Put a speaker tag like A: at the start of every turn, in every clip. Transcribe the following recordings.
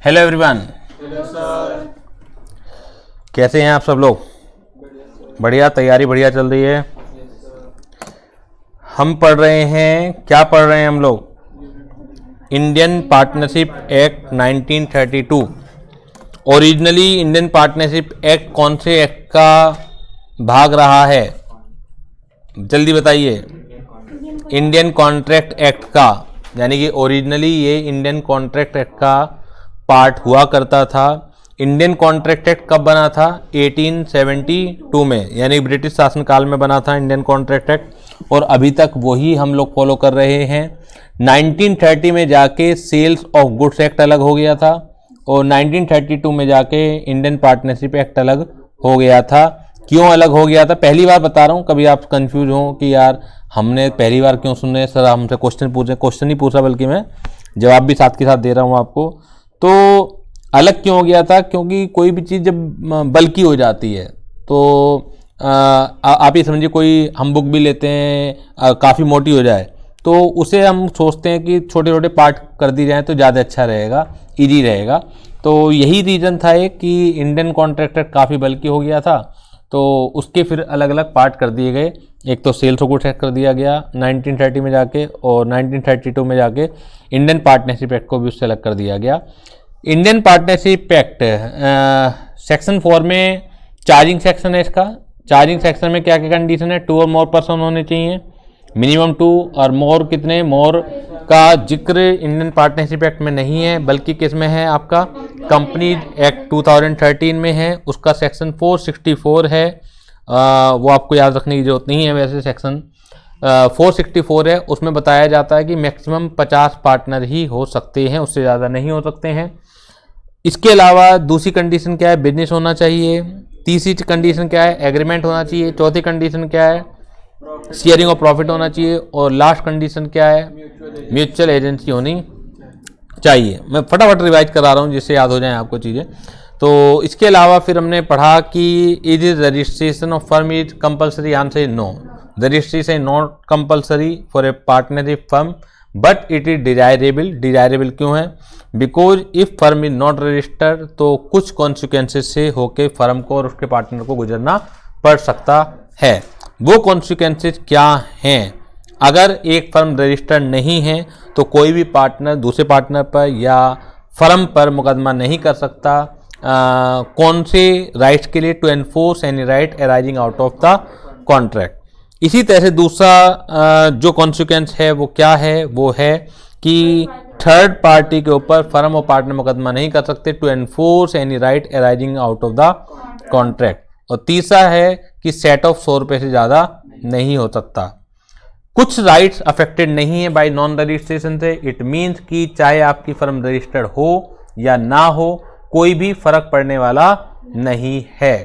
A: Hello everyone, कैसे हैं आप सब लोग? बढ़िया, तैयारी बढ़िया चल रही है। हम पढ़ रहे हैं, क्या पढ़ रहे हैं हम लोग? Indian partnership act 1932। Originally Indian partnership act कौन से एक्ट का भाग रहा है? जल्दी बताइए। इंडियन कॉन्ट्रैक्ट एक्ट का, यानी कि ओरिजिनली ये इंडियन कॉन्ट्रैक्ट एक्ट का पार्ट हुआ करता था। इंडियन कॉन्ट्रैक्ट एक्ट कब बना था? 1872 में, यानी ब्रिटिश शासनकाल में बना था इंडियन कॉन्ट्रैक्ट एक्ट, और अभी तक वही हम लोग फॉलो कर रहे हैं। 1930 में जाके सेल्स ऑफ गुड्स एक्ट अलग हो गया था, और 1932 में जाके इंडियन पार्टनरशिप एक्ट अलग हो गया था। क्यों अलग हो गया था? पहली बार बता रहा हूँ, कभी आप कंफ्यूज हो कि यार हमने पहली बार क्यों सुन रहे हैं सर, हमसे क्वेश्चन पूछे। क्वेश्चन नहीं पूछा बल्कि मैं जवाब भी साथ के साथ दे रहा हूँ आपको। तो अलग क्यों हो गया था? क्योंकि कोई भी चीज़ जब बल्कि हो जाती है तो आप ये समझिए, कोई हम बुक भी लेते हैं काफ़ी मोटी हो जाए तो उसे हम सोचते हैं कि छोटे छोटे पार्ट कर दी जाए तो ज़्यादा अच्छा रहेगा, ईजी रहेगा। तो यही रीज़न था कि इंडियन कॉन्ट्रैक्ट एक्ट काफ़ी बल्कि हो गया था, तो उसके फिर अलग अलग पार्ट कर दिए गए। एक तो सेल्स ऑफ गुड्स एक्ट कर दिया गया 1930 में जाके, और 1932 में जाके इंडियन पार्टनरशिप एक्ट को भी उससे अलग कर दिया गया। इंडियन पार्टनरशिप एक्ट सेक्शन 4 में चार्जिंग सेक्शन है इसका। चार्जिंग सेक्शन में क्या क्या कंडीशन है? 2 और मोर पर्सन होने चाहिए, मिनिमम 2, और मोर कितने? मोर का जिक्र इंडियन पार्टनरशिप एक्ट में नहीं है, बल्कि किस में है? आपका कंपनी एक्ट 2013 में है, उसका सेक्शन 464 है। वो आपको याद रखने की जरूरत नहीं है, वैसे सेक्शन 464 है। उसमें बताया जाता है कि मैक्सिमम 50 पार्टनर ही हो सकते हैं, उससे ज़्यादा नहीं हो सकते हैं। इसके अलावा दूसरी कंडीशन क्या है? बिजनेस होना चाहिए। तीसरी कंडीशन क्या है? एग्रीमेंट होना चाहिए। चौथी कंडीशन क्या है? शेयरिंग ऑफ प्रॉफिट होना चाहिए। और लास्ट कंडीशन क्या है? म्यूचुअल एजेंसी होनी चाहिए। मैं फटाफट रिवाइज करा रहा हूँ जिससे याद हो जाए आपको चीज़ें। तो इसके अलावा फिर हमने पढ़ा कि is registration of firm is compulsory? Answer is no. Registration is not compulsory for a partnership firm, but it is desirable. Desirable क्यों है? Because if firm is not registered तो कुछ कॉन्सिक्वेंसेस से होके फर्म को और उसके पार्टनर को गुजरना पड़ सकता है। वो कॉन्सिक्वेंसेस क्या हैं? अगर एक फर्म रजिस्टर्ड नहीं है तो कोई भी पार्टनर दूसरे पार्टनर पर या फर्म पर मुकदमा नहीं कर सकता। कौन से राइट्स के लिए? To enforce any right arising out of the contract. इसी तरह से दूसरा जो कॉन्सिक्वेंस है वो क्या है? वो है कि थर्ड पार्टी के ऊपर फर्म और पार्टनर मुकदमा नहीं कर सकते, to enforce any right arising out of the contract. और तीसरा है कि सेट ऑफ 100 रुपये से ज़्यादा नहीं हो सकता। कुछ राइट्स अफेक्टेड नहीं है बाय नॉन रजिस्ट्रेशन से। इट मीन्स कि चाहे आपकी फर्म रजिस्टर्ड हो या ना हो, कोई भी फर्क पड़ने वाला नहीं है,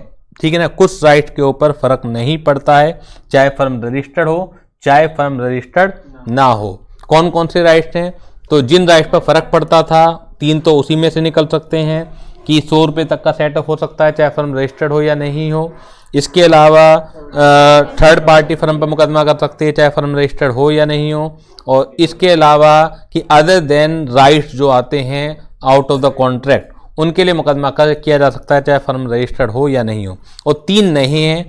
A: ठीक है ना। कुछ राइट्स के ऊपर फर्क नहीं पड़ता है, चाहे फर्म रजिस्टर्ड हो चाहे फर्म रजिस्टर्ड ना हो। कौन कौन से राइट्स हैं? तो जिन राइट्स पर फर्क पड़ता था 3 तो उसी में से निकल सकते हैं कि 100 रुपये तक का सेट ऑफ हो सकता है चाहे फर्म रजिस्टर्ड हो या नहीं हो। इसके अलावा थर्ड पार्टी फर्म पर मुकदमा कर सकते हैं चाहे फर्म रजिस्टर्ड हो या नहीं हो। और इसके अलावा कि अदर देन राइट्स जो आते हैं आउट ऑफ द कॉन्ट्रैक्ट, उनके लिए मुकदमा किया जा सकता है चाहे फर्म रजिस्टर्ड हो या नहीं हो। और 3 नहीं है,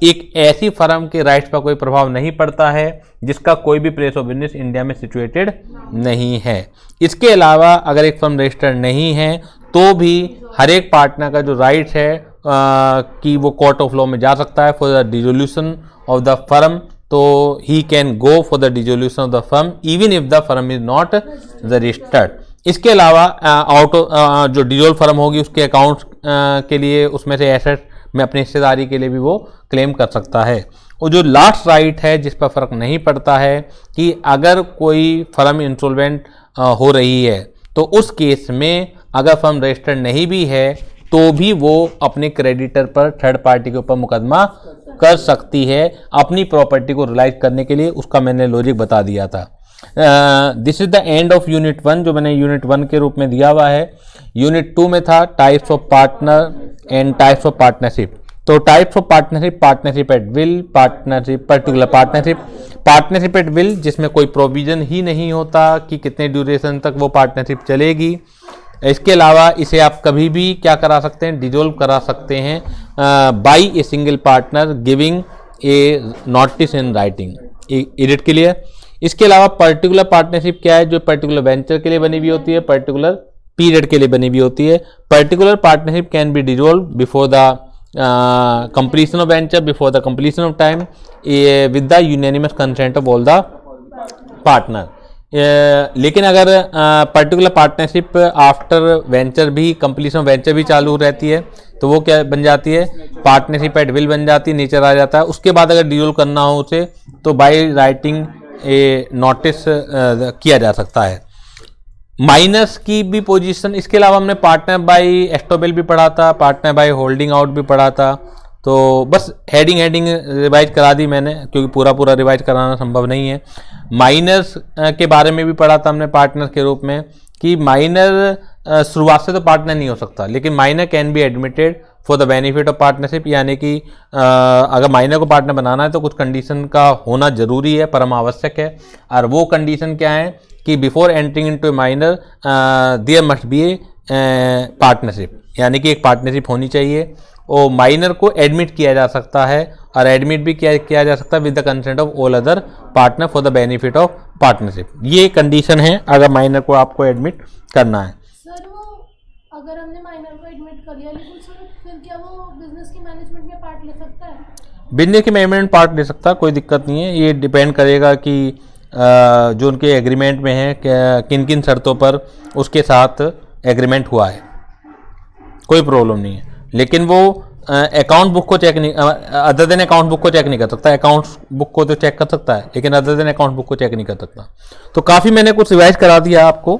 A: एक ऐसी फर्म के राइट्स पर कोई प्रभाव नहीं पड़ता है जिसका कोई भी प्लेस ऑफ बिजनेस इंडिया में सिचुएटेड नहीं है। इसके अलावा अगर एक फर्म रजिस्टर्ड नहीं है तो भी हर एक पार्टनर का जो राइट है कि वो कोर्ट ऑफ लॉ में जा सकता है for the dissolution of the firm. तो he can go for the dissolution of the firm even if the firm is not registered. इसके अलावा जो डिसोल्व फर्म होगी उसके अकाउंट्स के लिए उसमें से एसेट में अपनी हिस्सेदारी के लिए भी वो क्लेम कर सकता है। और जो लास्ट राइट है जिस पर फर्क नहीं पड़ता है कि अगर कोई फर्म इंसॉल्वेंट हो रही है तो उस केस में अगर फर्म रजिस्टर्ड नहीं भी है तो भी वो अपने क्रेडिटर पर थर्ड पार्टी के ऊपर मुकदमा कर सकती है अपनी प्रॉपर्टी को रियलाइज करने के लिए। उसका मैंने लॉजिक बता दिया था। This is the end of unit 1 जो मैंने यूनिट 1 के रूप में दिया हुआ है। यूनिट 2 में था types of partner and types of partnership. तो types of partnership, partnership at will, partnership particular partnership, partnership at will जिसमें कोई प्रोविजन ही नहीं होता कि कितने ड्यूरेशन तक वो पार्टनरशिप चलेगी। इसके अलावा इसे आप कभी भी क्या करा सकते हैं, डिजोल्व करा सकते हैं by a single partner giving a notice in writing. It clear. इसके अलावा पर्टिकुलर पार्टनरशिप क्या है, जो पर्टिकुलर वेंचर के लिए बनी हुई होती है, पर्टिकुलर पीरियड के लिए बनी हुई होती है। Particular partnership can be dissolve before the completion of venture, before the completion of time, with the unanimous consent of all the partner। लेकिन अगर पर्टिकुलर पार्टनरशिप आफ्टर वेंचर भी, कंप्लीशन ऑफ वेंचर भी चालू रहती है, तो वो क्या बन जाती है, पार्टनरशिप एट विल बन जाती है, नेचर आ जाता है। उसके बाद अगर डिसॉल्व करना हो उसे, तो बाय राइटिंग ए नोटिस किया जा सकता है। माइनस की भी पोजीशन, इसके अलावा हमने पार्टनर बाय एस्टोबेल भी पढ़ा था, पार्टनर बाय होल्डिंग आउट भी पढ़ा था। तो बस हेडिंग रिवाइज करा दी मैंने, क्योंकि पूरा रिवाइज कराना संभव नहीं है। माइनर्स के बारे में भी पढ़ा था हमने पार्टनर के रूप में, कि माइनर शुरुआत से तो पार्टनर नहीं हो सकता, लेकिन minor can be admitted for the benefit of partnership. यानी कि अगर माइनर को पार्टनर बनाना है तो कुछ कंडीशन का होना जरूरी है, परम आवश्यक है। और वो कंडीशन क्या है कि before entering into a minor there must be a partnership, यानी कि एक पार्टनरशिप होनी चाहिए। और माइनर को एडमिट किया जा सकता है, और एडमिट भी किया जा सकता है with the consent of all other partner for the benefit of partnership. ये कंडीशन है अगर माइनर को आपको एडमिट करना है।
B: सर वो अगर हमने माइनर को एडमिट कर लिया, लेकिन सर फिर क्या वो बिजनेस की मैनेजमेंट में पार्ट ले सकता है?
A: बिजनेस की मैनेजमेंट पार्ट ले सकता है, कोई दिक्कत नहीं है। ये डिपेंड करेगा कि जो उनके एग्रीमेंट में है किन किन शर्तों पर उसके साथ एग्रीमेंट हुआ है, कोई प्रॉब्लम नहीं है। लेकिन वो अकाउंट बुक को चेक नहीं, अदर देन अकाउंट बुक को चेक नहीं कर सकता। अकाउंट बुक को तो चेक कर सकता है, लेकिन अदर देन अकाउंट बुक को चेक नहीं कर सकता। तो काफ़ी मैंने कुछ रिवाइज करा दिया आपको।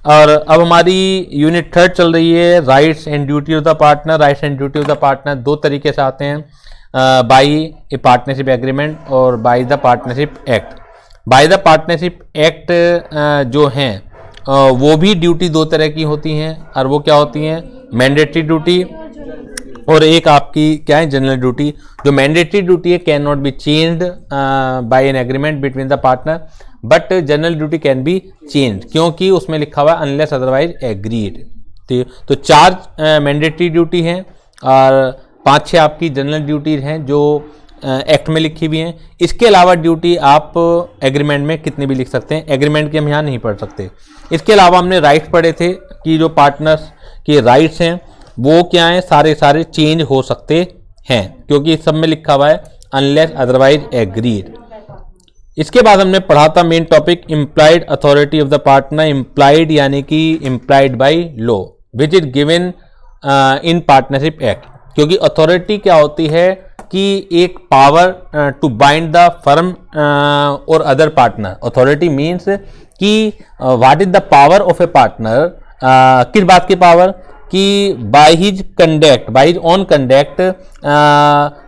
A: और अब हमारी यूनिट 3 चल रही है, rights and duty of the partner. Rights and duty of the partner दो तरीके से आते हैं, बाई ए पार्टनरशिप एग्रीमेंट और by the partnership act. Bye the partnership act जो हैं वो भी ड्यूटी दो तरह की होती हैं, और वो क्या होती हैं, मैंडेटरी ड्यूटी और एक आपकी क्या है, जनरल ड्यूटी। जो मैंडेटरी ड्यूटी है can not be changed by an agreement between the partner, but general duty can be change, क्योंकि उसमें लिखा हुआ है अनलेस अदरवाइज एग्रीड। तो 4 मैंडेटरी ड्यूटी हैं और 5-6 आपकी जनरल ड्यूटी हैं जो एक्ट में लिखी हुई हैं। इसके अलावा ड्यूटी आप एग्रीमेंट में कितनी भी लिख सकते हैं, एग्रीमेंट के हम यहाँ नहीं पढ़ सकते। इसके अलावा हमने राइट्स पढ़े थे कि जो पार्टनर्स के राइट्स हैं वो क्या हैं, सारे चेंज हो सकते हैं, क्योंकि इस सब में लिखा हुआ है अनलेस अदरवाइज एग्रीड। इसके बाद हमने पढ़ा था main topic implied authority of the partner. Implied यानी कि implied by law which is given in partnership act. क्योंकि अथॉरिटी क्या होती है कि एक power to bind the firm और अदर पार्टनर। अथॉरिटी मीन्स कि what is the power of a partner, किस बात की पावर, कि by his conduct, by his own conduct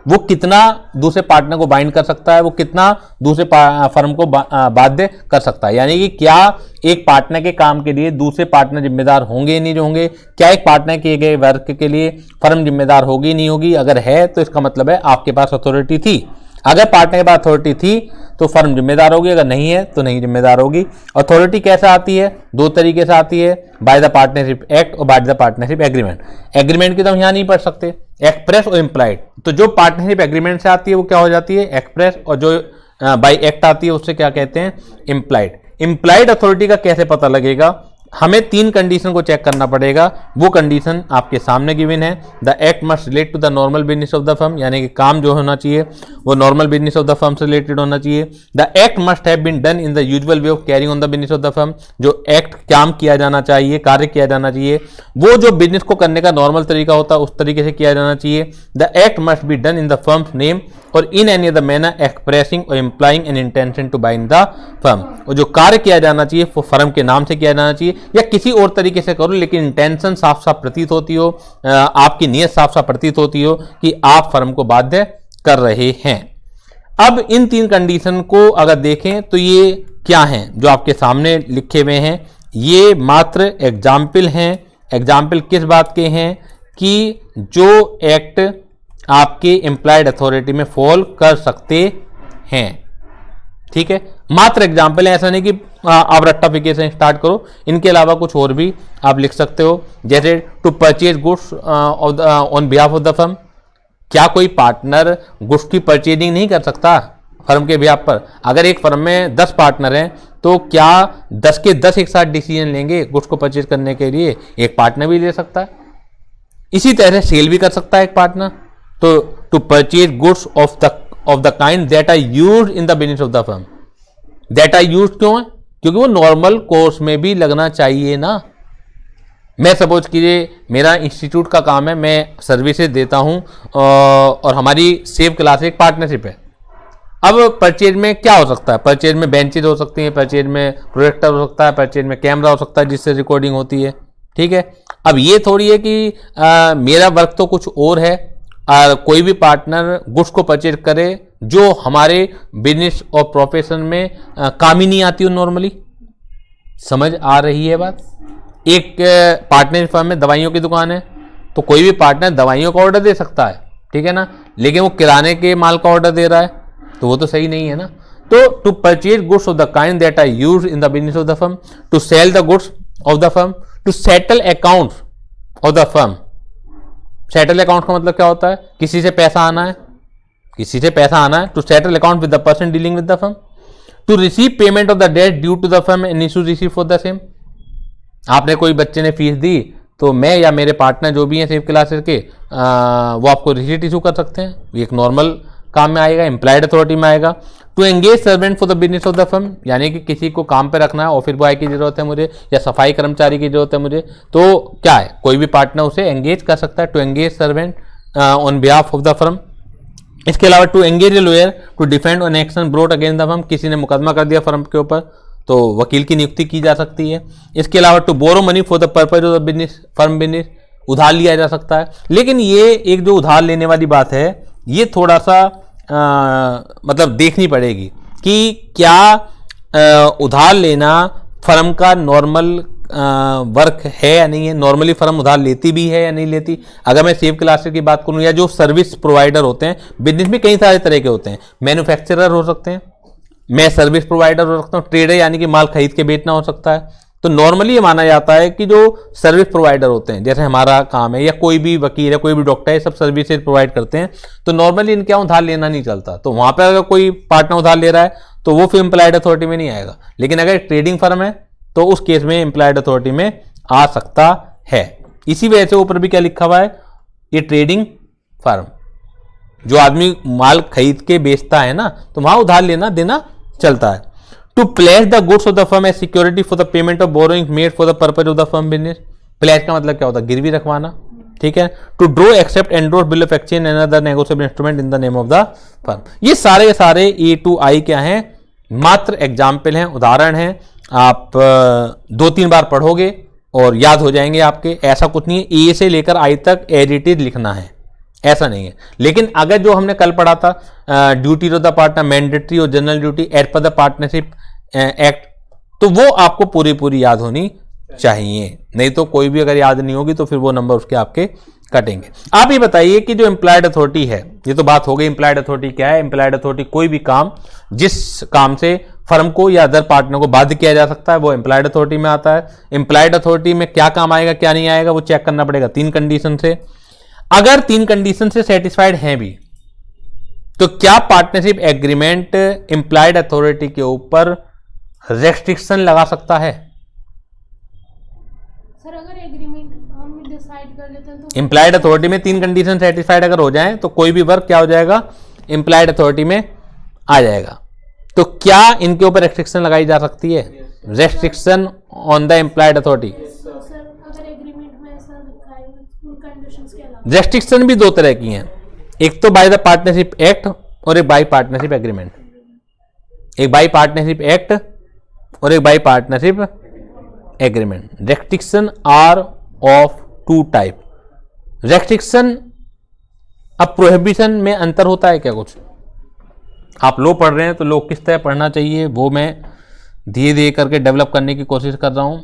A: वो कितना दूसरे पार्टनर को बाइंड कर सकता है, वो कितना दूसरे फर्म को बाध्य कर सकता है। यानी कि क्या एक पार्टनर के काम के लिए दूसरे पार्टनर जिम्मेदार होंगे नहीं होंगे, क्या एक पार्टनर किए गए वर्क के लिए फर्म जिम्मेदार होगी नहीं होगी। अगर है तो इसका मतलब है आपके पास अथॉरिटी थी। अगर पार्टनर के पास अथॉरिटी थी तो फर्म जिम्मेदार होगी, अगर नहीं है तो नहीं जिम्मेदार होगी। अथॉरिटी कैसे आती है, दो तरीके से आती है, बाय द पार्टनरशिप एक्ट और bye the partnership agreement. Agreement की तो हम यहाँ नहीं पढ़ सकते, एक्सप्रेस और इम्प्लाइड। तो जो पार्टनरशिप एग्रीमेंट से आती है वो क्या हो जाती है, एक्सप्रेस, और जो बाय एक्ट आती है उससे क्या कहते हैं, इम्प्लाइड। इम्प्लाइड अथॉरिटी का कैसे पता लगेगा, हमें 3 कंडीशन को चेक करना पड़ेगा। वो कंडीशन आपके सामने गिवन है। The act must relate to the normal business of the firm, यानी कि काम जो होना चाहिए वो normal business of the firm से रिलेटेड होना चाहिए। The act must have been done in the usual way of carrying on the business of the firm, जो एक्ट काम किया जाना चाहिए, कार्य किया जाना चाहिए, वो जो बिजनेस को करने का नॉर्मल तरीका होता है उस तरीके से किया जाना चाहिए। The act must be done in the firm's name or in any other manner expressing or implying an intention to bind the firm, और जो कार्य किया जाना चाहिए वो फर्म के नाम से किया जाना चाहिए या किसी और तरीके से करो, लेकिन इंटेंशन साफ साफ प्रतीत होती हो, आपकी नीयत साफ साफ प्रतीत होती हो कि आप फर्म को बाध्य कर रहे हैं। अब इन 3 कंडीशन को अगर देखें तो ये क्या हैं जो आपके सामने लिखे हुए हैं, ये मात्र एग्जाम्पल हैं। एग्जाम्पल किस बात के हैं, कि जो एक्ट आपके एम्प्लॉयड अथॉरिटी में फॉल कर सकते हैं। ठीक है, मात्र एग्जाम्पल है, ऐसा नहीं कि आप रट्टाफिकेशन स्टार्ट करो। इनके अलावा कुछ और भी आप लिख सकते हो, जैसे to purchase goods on behalf of the firm. क्या कोई पार्टनर गुड्स की परचेजिंग नहीं कर सकता फर्म के बिहाफ पर? अगर एक फर्म में 10 पार्टनर हैं तो क्या 10 के 10 एक साथ डिसीजन लेंगे गुड्स को परचेज करने के लिए? एक पार्टनर भी ले सकता है। इसी तरह सेल भी कर सकता है एक पार्टनर। तो to purchase goods of the kind that are used in the business of the firm. That are used क्यों है? क्योंकि वो नॉर्मल कोर्स में भी लगना चाहिए ना। मैं सपोज कीजिए मेरा इंस्टीट्यूट का काम है, मैं सर्विसेज देता हूं और हमारी सेव क्लास एक पार्टनरशिप है। अब परचेज में क्या हो सकता है? परचेज में बेंचेज हो सकती हैं, परचेज में प्रोजेक्टर हो सकता है, परचेज में कैमरा हो सकता है जिससे रिकॉर्डिंग होती है। ठीक है, अब ये थोड़ी है कि मेरा वर्क तो कुछ और है और कोई भी पार्टनर गुड्स को परचेज करे जो हमारे बिजनेस और प्रोफेशन में काम ही नहीं आती हो नॉर्मली। समझ आ रही है बात? एक पार्टनर फर्म में दवाइयों की दुकान है तो कोई भी पार्टनर दवाइयों का ऑर्डर दे सकता है, ठीक है ना, लेकिन वो किराने के माल का ऑर्डर दे रहा है तो वो तो सही नहीं है ना। तो to purchase goods of the kind that are used in the business of the firm, to sell the goods of the firm, to settle accounts of the firm. Settle account का मतलब क्या होता है? किसी से पैसा आना है, किसी से पैसा आना है। To settle account with the person dealing with the firm, to receive payment of the debt due to the firm and issue receive for the same. आपने कोई बच्चे ने फीस दी तो मैं या मेरे पार्टनर जो भी हैं सेव क्लासेस के वो आपको रिसीट इशू कर सकते हैं। ये एक नॉर्मल काम में आएगा, एम्प्लॉयड अथॉरिटी में आएगा। To engage servant for the business of the firm, यानी कि किसी को काम पे रखना है, ऑफिस बॉय की जरूरत है मुझे या सफाई कर्मचारी की जरूरत है मुझे, तो क्या है कोई भी पार्टनर उसे एंगेज कर सकता है। To engage servant on behalf of the firm. इसके अलावा to engage a lawyer to defend on action brought against the firm, किसी ने मुकदमा कर दिया फर्म के ऊपर तो वकील की नियुक्ति की जा सकती है। इसके अलावा to borrow money for the purpose of the business, firm business, उधार लिया जा सकता है। लेकिन ये एक जो उधार लेने वाली बात है ये थोड़ा सा मतलब देखनी पड़ेगी कि क्या उधार लेना फर्म का नॉर्मल वर्क है या नहीं है। नॉर्मली फर्म उधार लेती भी है या नहीं लेती। अगर मैं सेव क्लासेस की बात करूं या जो सर्विस प्रोवाइडर होते हैं, बिजनेस में कई सारे तरह के होते हैं, मैन्युफैक्चरर हो सकते हैं, मैं सर्विस प्रोवाइडर हो सकता हूँ, ट्रेडर यानी कि माल खरीद के बेचना हो सकता है। तो नॉर्मली ये माना जाता है कि जो सर्विस प्रोवाइडर होते हैं, जैसे हमारा काम है या कोई भी वकील है, कोई भी डॉक्टर है, सब सर्विसेज प्रोवाइड करते हैं, तो नॉर्मली इनके यहाँ उधार लेना नहीं चलता। तो वहाँ पर अगर कोई पार्टनर उधार ले रहा है तो वो फिर एम्प्लॉयड अथॉरिटी में नहीं आएगा। लेकिन अगर ट्रेडिंग फर्म है तो उस केस में एम्प्लॉयड अथॉरिटी में आ सकता है। इसी वजह से ऊपर भी क्या लिखा हुआ है, ये ट्रेडिंग फर्म, जो आदमी माल खरीद के बेचता है ना, तो वहां उधार लेना देना चलता है। To place the goods of the firm as security for the payment of borrowing made for the purpose of the firm business. Place का मतलब क्या होता है? गिरवी रखवाना, ठीक है। To draw accept endorse bill of exchange and other negotiable instrument in the name of the firm. ये सारे ए टू आई क्या हैं? मात्र एग्जाम्पल हैं, उदाहरण हैं। आप 2-3 बार पढ़ोगे और याद हो जाएंगे आपके। ऐसा कुछ नहीं है ए से लेकर आई तक एज इट इज लिखना है, ऐसा नहीं है। लेकिन अगर जो हमने कल पढ़ा था duty of the partner, mandatory और general duty as per the partnership act, तो वो आपको पूरी याद होनी चाहिए। नहीं तो कोई भी अगर याद नहीं होगी तो फिर वो नंबर उसके आपके कटेंगे। आप ये बताइए कि जो एम्प्लॉयड अथॉरिटी है, ये तो बात हो गई एम्प्लॉयड अथॉरिटी क्या है। एम्प्लॉयड अथॉरिटी कोई भी काम जिस काम से फर्म को या अदर पार्टनर को बाध्य किया जा सकता है वो एम्प्लॉयड अथॉरिटी में आता है। एम्प्लॉयड अथॉरिटी में क्या काम आएगा क्या नहीं आएगा वो चेक करना पड़ेगा 3 कंडीशन से। अगर 3 कंडीशन से सेटिस्फाइड हैं भी तो क्या पार्टनरशिप एग्रीमेंट एम्प्लॉयड अथॉरिटी के ऊपर रेस्ट्रिक्शन लगा सकता है?
B: सर अगर एग्रीमेंट हम डिसाइड कर लेते हैं तो
A: एम्प्लॉयड अथॉरिटी में 3 कंडीशन सेटिस्फाइड अगर हो जाए तो कोई भी वर्क क्या हो जाएगा? एम्प्लॉयड अथॉरिटी में आ जाएगा। तो क्या इनके ऊपर रेस्ट्रिक्शन लगाई जा सकती है? Restriction on the employed authority.
B: तो सर अगर एग्रीमेंट में ऐसा लिखा है उन कंडीशंस के अलावा,
A: रेस्ट्रिक्शन भी 2 तरह की हैं, एक तो बाय द पार्टनरशिप एक्ट और एक बाय पार्टनरशिप एग्रीमेंट। एक बाय पार्टनरशिप एक्ट और एक by partnership agreement. Restriction are of 2 type. Restriction, अब प्रोहिबिशन में अंतर होता है क्या कुछ? आप लो पढ़ रहे हैं तो लो किस तरह पढ़ना चाहिए वो मैं धीरे धीरे करके डेवलप करने की कोशिश कर रहा हूं।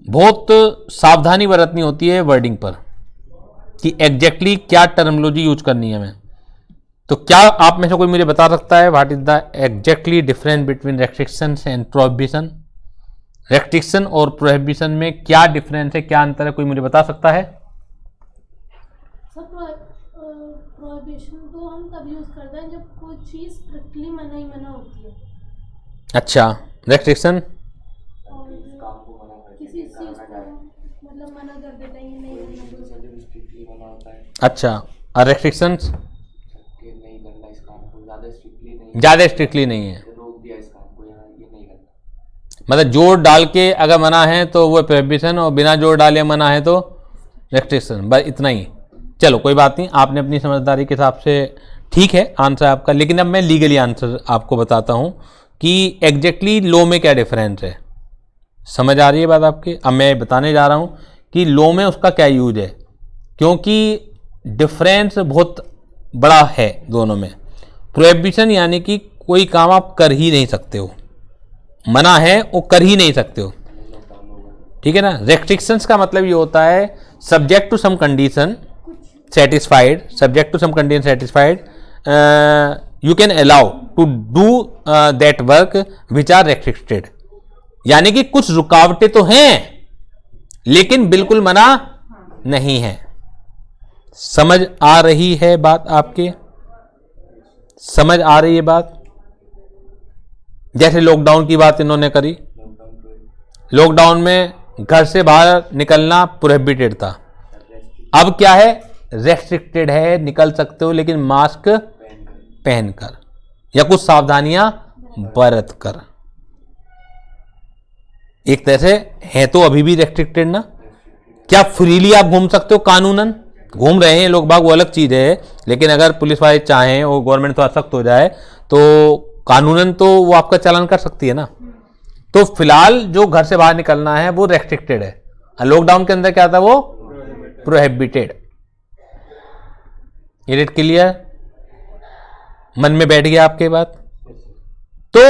A: बहुत सावधानी बरतनी होती है वर्डिंग पर कि एग्जैक्टली क्या टर्मिनोलॉजी यूज करनी है हमें। तो क्या आप में से कोई मुझे बता सकता है what is the exactly difference between restrictions and prohibition? Restriction और प्रोहिबिशन में क्या डिफरेंस है, क्या अंतर है, कोई मुझे बता सकता है?
B: सर प्रोहिबिशन तो हम तब यूज करते हैं जब कोई चीज स्ट्रिक्टली मना ही मना होती है।
A: अच्छा, रेस्ट्रिक्शन
B: और किसी चीज को मतलब मना कर देते हैं, ये नहीं करना।
A: अच्छा, और रेस्ट्रिक्शंस ज़्यादा स्ट्रिक्टली नहीं है, मतलब जोर डाल के अगर मना है तो वो प्रोहिबिशन और बिना जोर डाले मना है तो रेस्ट्रिक्शन, बस इतना ही। चलो कोई बात नहीं, आपने अपनी समझदारी के हिसाब से ठीक है आंसर आपका, लेकिन अब मैं लीगली आंसर आपको बताता हूँ कि एग्जैक्टली लॉ में क्या डिफरेंस है। समझ आ रही है बात आपकी? अब मैं बताने जा रहा हूँ कि लॉ में उसका क्या यूज है, क्योंकि डिफरेंस बहुत बड़ा है दोनों में। प्रोहिबिशन यानी कि कोई काम आप कर ही नहीं सकते हो, मना है वो कर ही नहीं सकते हो, ठीक है ना। रेस्ट्रिक्शंस का मतलब ये होता है subject to some condition satisfied, subject to some condition satisfied you can allow to do that work which are restricted, यानी कि कुछ रुकावटें तो हैं लेकिन बिल्कुल मना नहीं है। समझ आ रही है बात आपके? समझ आ रही है बात? जैसे लॉकडाउन की बात इन्होंने करी, लॉकडाउन में घर से बाहर निकलना प्रोहिबिटेड था, अब क्या है, रेस्ट्रिक्टेड है, निकल सकते हो लेकिन मास्क पहनकर या कुछ सावधानियां बरत कर। एक तरह से है तो अभी भी रेस्ट्रिक्टेड ना। क्या फ्रीली आप घूम सकते हो? कानूनन घूम रहे हैं लोग बाग, वो अलग चीज है, लेकिन अगर पुलिस वाले चाहें और गवर्नमेंट थोड़ा सख्त हो जाए तो कानूनन तो वो आपका चालान कर सकती है ना। तो फिलहाल जो घर से बाहर निकलना है वो रेस्ट्रिक्टेड है, लॉकडाउन के अंदर क्या था, वो प्रोहिबिटेड। Is it clear? मन में बैठ गया आपके बात? तो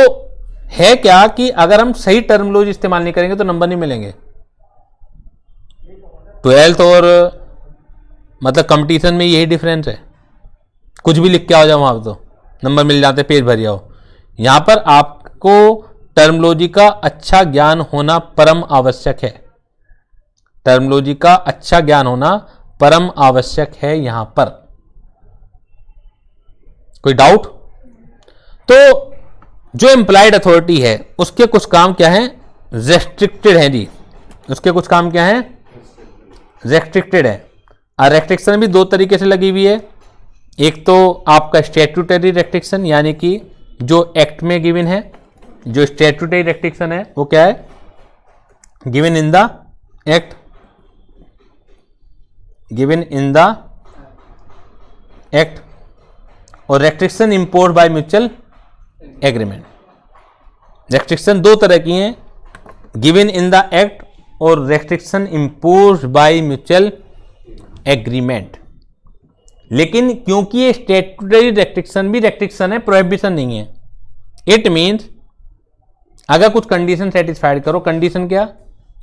A: है क्या कि अगर हम सही टर्मिनोलॉजी इस्तेमाल नहीं करेंगे तो नंबर नहीं मिलेंगे। 12th और मतलब कंपटीशन में यही डिफरेंस है, कुछ भी लिख के आ जाओ वहां तो नंबर मिल जाते, पेज भर जाओ। यहां पर आपको टर्मिनोलॉजी का अच्छा ज्ञान होना परम आवश्यक है, टर्मिनोलॉजी का अच्छा ज्ञान होना परम आवश्यक है यहां पर। कोई डाउट? तो जो एम्प्लॉयड अथॉरिटी है उसके कुछ काम क्या हैं, रेस्ट्रिक्टेड हैं जी, उसके कुछ काम क्या हैं, रेस्ट्रिक्टेड है। और रेस्ट्रिक्शन भी दो तरीके से लगी हुई है, एक तो आपका स्टैट्यूटरी रेस्ट्रिक्शन यानी कि जो एक्ट में गिवन है, जो स्टैट्यूटरी रेस्ट्रिक्शन है वो क्या है, given in the act, given in the act, और restriction impose by mutual agreement. Restriction दो तरह की हैं, गिवन इन द एक्ट और restriction impose by mutual agreement. लेकिन क्योंकि ये स्टैट्यूटरी रेस्ट्रिक्शन भी रेस्ट्रिक्शन है, प्रोहिबिशन नहीं है। इट मीन्स अगर कुछ कंडीशन सेटिस्फाइड करो, कंडीशन क्या,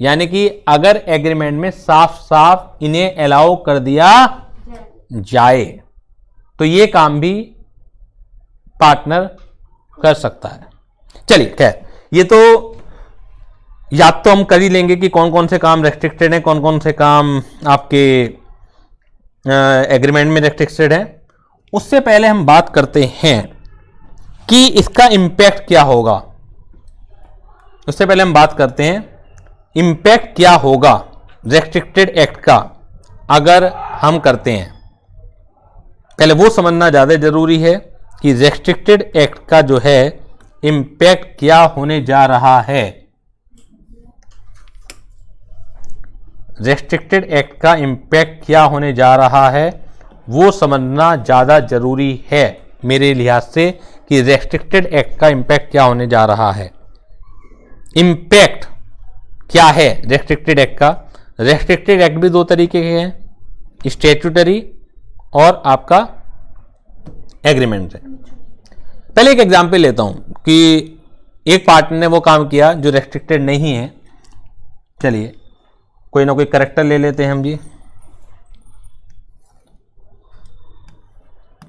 A: यानी कि अगर एग्रीमेंट में साफ साफ इन्हें अलाउ कर दिया जाए तो ये काम भी पार्टनर कर सकता है। चलिए खैर, ये तो याद तो हम कर ही लेंगे कि कौन कौन से काम रेस्ट्रिक्टेड हैं, कौन कौन से काम आपके एग्रीमेंट में रेस्ट्रिक्टेड है। उससे पहले हम बात करते हैं कि इसका इंपैक्ट क्या होगा। उससे पहले हम बात करते हैं इंपैक्ट क्या होगा रेस्ट्रिक्टेड एक्ट का अगर हम करते हैं। पहले वो समझना ज़्यादा जरूरी है कि रेस्ट्रिक्टेड एक्ट का जो है इंपैक्ट क्या होने जा रहा है। रेस्ट्रिक्टेड एक्ट का इंपैक्ट क्या होने जा रहा है वो समझना ज़्यादा जरूरी है मेरे लिहाज से, कि रेस्ट्रिक्टेड एक्ट का इंपैक्ट क्या होने जा रहा है। इंपैक्ट क्या है रेस्ट्रिक्टेड एक्ट का? रेस्ट्रिक्टेड एक्ट भी दो तरीके के हैं, स्टैट्यूटरी और आपका एग्रीमेंट से। पहले एक एग्जांपल लेता हूं कि एक पार्टनर ने वो काम किया जो रेस्ट्रिक्टेड नहीं है। चलिए कोई ना कोई करेक्टर ले लेते हैं हम जी।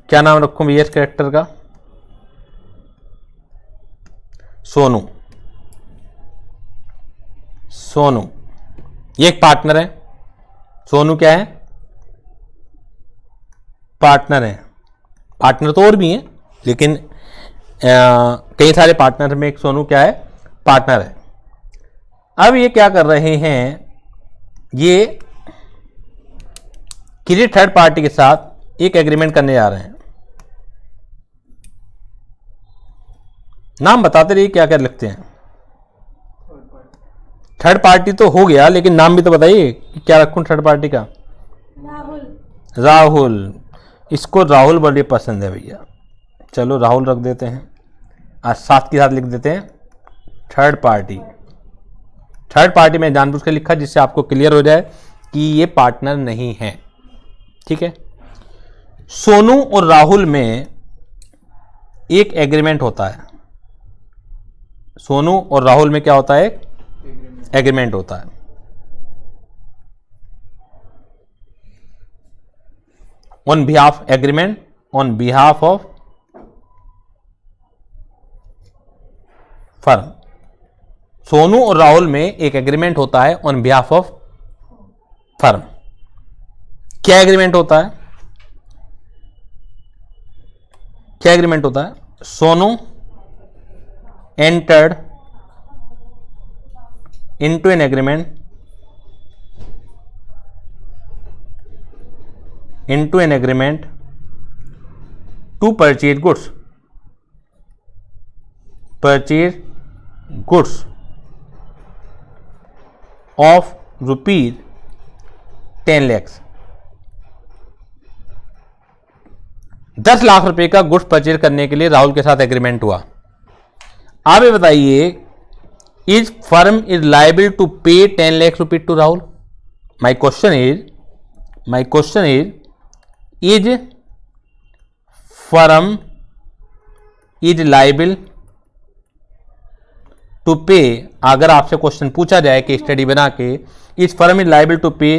A: क्या नाम रखूं भैया इस कैरेक्टर का? सोनू। सोनू ये एक पार्टनर है। सोनू क्या है? पार्टनर है। पार्टनर तो और भी हैं, लेकिन कई सारे पार्टनर में एक सोनू क्या है? पार्टनर है। अब ये क्या कर रहे हैं? ये किसी थर्ड पार्टी के साथ एक एग्रीमेंट करने जा रहे हैं। नाम बताते रहिए क्या क्या लिखते हैं। थर्ड पार्टी तो हो गया, लेकिन नाम भी तो बताइए कि क्या रखूं थर्ड पार्टी का?
B: राहुल।
A: राहुल। इसको राहुल बड़े पसंद है भैया, चलो राहुल रख देते हैं। आज साथ के साथ लिख देते हैं थर्ड पार्टी। थर्ड पार्टी में जानबूझ के लिखा जिससे आपको क्लियर हो जाए कि ये पार्टनर नहीं है। ठीक है। सोनू और राहुल में एक एग्रीमेंट होता है। सोनू और राहुल में क्या होता है? एग्रीमेंट होता है। On behalf agreement on behalf of firm. Sonu और राहुल में एक एग्रीमेंट होता है ऑन बिहाफ ऑफ फर्म। क्या एग्रीमेंट होता है? क्या एग्रीमेंट होता है? Sonu entered into an agreement to purchase goods of rupees 10 lakhs। 10 lakh रुपए का गुड्स परचेज करने के लिए राहुल के साथ एग्रीमेंट हुआ। आप ये बताइए, Is firm is liable to pay 10 lakhs rupees to Rahul? My question is, is firm is liable to pay? अगर आपसे क्वेश्चन पूछा जाए कि स्टडी बना के, is firm is liable to pay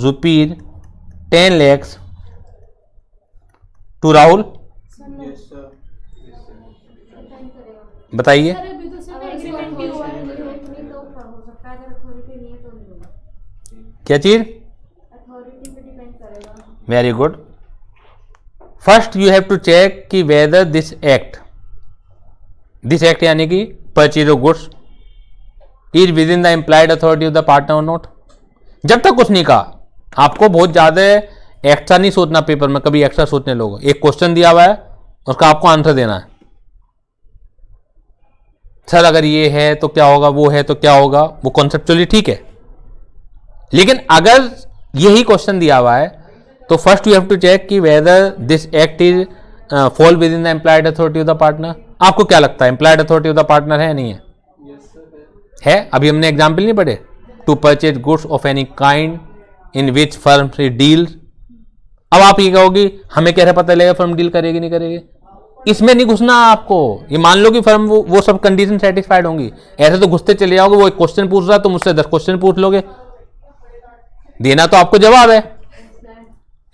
A: rupees 10 lakhs to Rahul? बताइए। क्या चीज? Very good. First you have to check कि वेदर दिस एक्ट यानी कि purchase of goods is within the employed authority of the partner और not. जब तक कुछ नहीं कहा, आपको बहुत ज्यादा एक्स्ट्रा नहीं सोचना पेपर में, कभी एक्स्ट्रा सोचने लोगों। एक क्वेश्चन दिया हुआ है, उसका आपको आंसर देना है। सर अगर ये है तो क्या होगा, वो है तो क्या होगा, वो कॉन्सेप्चुअली ठीक है, लेकिन अगर यही क्वेश्चन दिया हुआ है तो first you have to check कि whether this act is fall within the employed authority of the partner. आपको क्या लगता है, employed authority of the partner है नहीं है? है। अभी हमने एग्जाम्पल नहीं पढ़े, to purchase goods of any kind in which firm deal. अब आप ये कहोगे हमें कैसे पता लगेगा फर्म डील करेगी नहीं करेगी? इसमें नहीं घुसना आपको। ये मान लो कि फर्म वो सब कंडीशन सेटिस्फाइड होंगी, ऐसे तो घुसते चले जाओगे। वो एक क्वेश्चन पूछ रहा है तो मुझसे 10 क्वेश्चन पूछ लोगे, देना तो आपको जवाब है,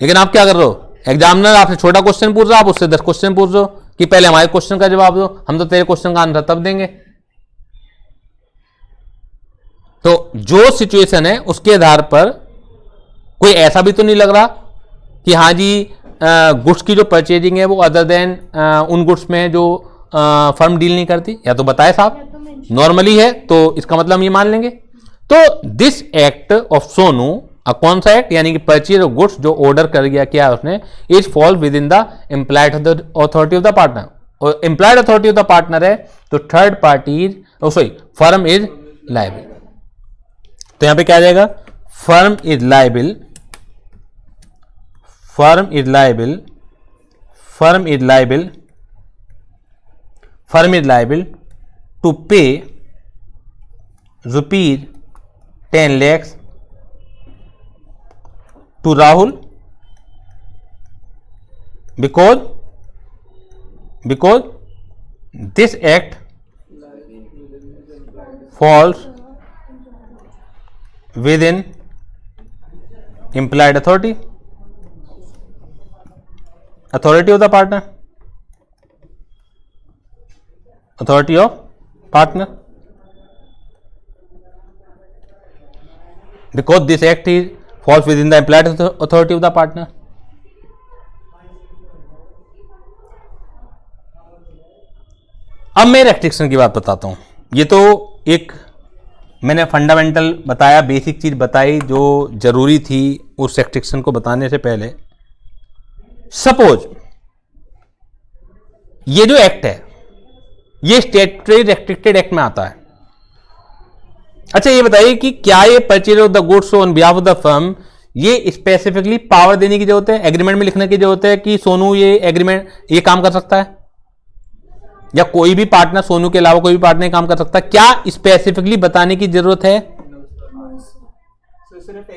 A: लेकिन आप क्या कर रहे हो? एग्जामिनर आपसे छोटा क्वेश्चन पूछ रहा है, आप उससे 10 क्वेश्चन पूछ रहे हो कि पहले हमारे क्वेश्चन का जवाब दो, हम तो तेरे क्वेश्चन का आंसर तब देंगे। तो जो सिचुएशन है उसके आधार पर कोई ऐसा भी तो नहीं लग रहा कि हाँ जी गुड्स की जो परचेजिंग है वो अदर देन उन गुड्स में जो फर्म डील नहीं करती, या तो बताए साहब नॉर्मली है, तो इसका मतलब हम ये मान लेंगे। तो दिस एक्ट ऑफ सोनू, कौन सा एक्ट? यानी कि परचेज ऑफ गुड्स जो ऑर्डर कर गया क्या है उसने, is fall within the employed authority of the partner. और employed authority of the partner है तो third party firm is liable. तो यहां पे क्या आ जाएगा? Firm is liable, firm is liable, firm is liable, firm is liable to pay rupees 10 lakhs to Rahul because this act falls within implied authority। Authority of the partner, authority of partner, because this act is falls within the employed authority of the partner. अब मैं restriction की बात बताता हूं। ये तो एक मैंने फंडामेंटल बताया, बेसिक चीज बताई जो जरूरी थी उस रेस्ट्रिक्शन को बताने से पहले। सपोज ये जो एक्ट है ये स्टैट्यूटरी रेस्ट्रिक्टेड एक्ट में आता है। अच्छा ये बताइए कि क्या ये purchase of the goods on behalf of the firm ये स्पेसिफिकली पावर देने की जरूरत है, एग्रीमेंट में लिखने की जरूरत है कि सोनू ये एग्रीमेंट ये काम कर सकता है, या कोई भी पार्टनर सोनू के अलावा कोई भी पार्टनर काम कर सकता है? क्या स्पेसिफिकली बताने की जरूरत है?